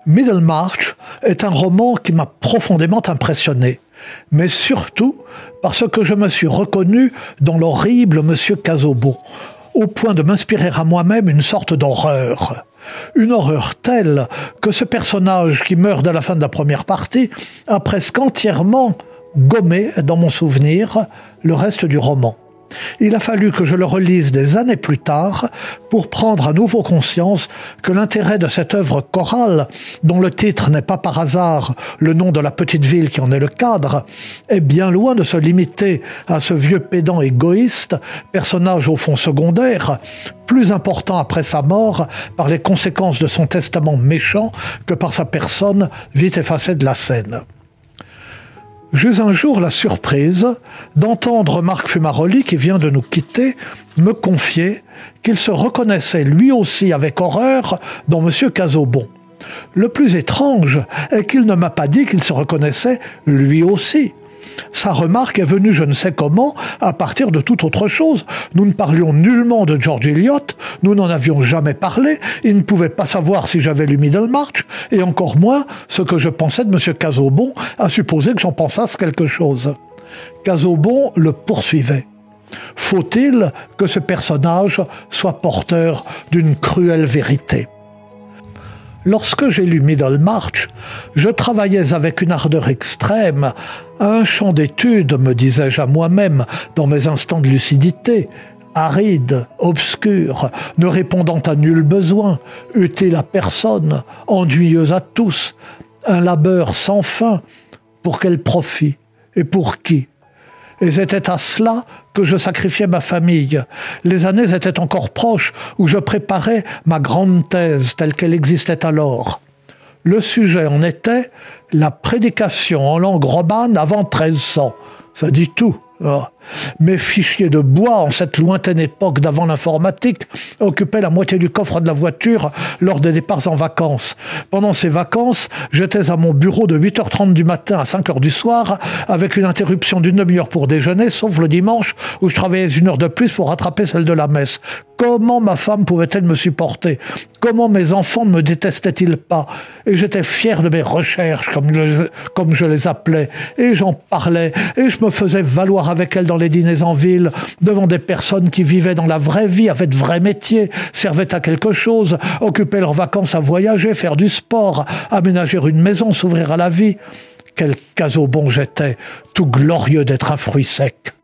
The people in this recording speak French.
Middlemarch est un roman qui m'a profondément impressionné, mais surtout parce que je me suis reconnu dans l'horrible Monsieur Casaubon, au point de m'inspirer à moi-même une sorte d'horreur. Une horreur telle que ce personnage qui meurt à la fin de la première partie a presque entièrement gommé dans mon souvenir le reste du roman. Il a fallu que je le relise des années plus tard pour prendre à nouveau conscience que l'intérêt de cette œuvre chorale, dont le titre n'est pas par hasard le nom de la petite ville qui en est le cadre, est bien loin de se limiter à ce vieux pédant égoïste, personnage au fond secondaire, plus important après sa mort par les conséquences de son testament méchant que par sa personne vite effacée de la scène. J'eus un jour la surprise d'entendre Marc Fumaroli, qui vient de nous quitter, me confier qu'il se reconnaissait lui aussi avec horreur dans Monsieur Casaubon. Le plus étrange est qu'il ne m'a pas dit qu'il se reconnaissait lui aussi. Sa remarque est venue je ne sais comment à partir de toute autre chose. Nous ne parlions nullement de George Eliot, nous n'en avions jamais parlé, il ne pouvait pas savoir si j'avais lu Middlemarch, et encore moins ce que je pensais de M. Casaubon, à supposer que j'en pensasse quelque chose. Casaubon le poursuivait. Faut-il que ce personnage soit porteur d'une cruelle vérité ? Lorsque j'ai lu Middlemarch, je travaillais avec une ardeur extrême à un champ d'étude, me disais-je à moi-même, dans mes instants de lucidité, aride, obscur, ne répondant à nul besoin, utile à personne, ennuyeux à tous, un labeur sans fin, pour quel profit et pour qui ? Et c'était à cela que je sacrifiais ma famille. Les années étaient encore proches où je préparais ma grande thèse telle qu'elle existait alors. Le sujet en était la prédication en langue romane avant 1300. Ça dit tout. Mes fichiers de bois, en cette lointaine époque d'avant l'informatique, occupaient la moitié du coffre de la voiture lors des départs en vacances. Pendant ces vacances, j'étais à mon bureau de 8h30 du matin à 5h du soir, avec une interruption d'une demi-heure pour déjeuner, sauf le dimanche, où je travaillais 1 heure de plus pour rattraper celle de la messe. Comment ma femme pouvait-elle me supporter ? Comment mes enfants ne me détestaient-ils pas ? Et j'étais fier de mes recherches, comme je les appelais, et j'en parlais, et je me faisais valoir avec elles dans les dîners en ville, devant des personnes qui vivaient dans la vraie vie, avaient de vrais métiers, servaient à quelque chose, occupaient leurs vacances à voyager, faire du sport, aménager une maison, s'ouvrir à la vie. Quel Casaubon j'étais, tout glorieux d'être un fruit sec.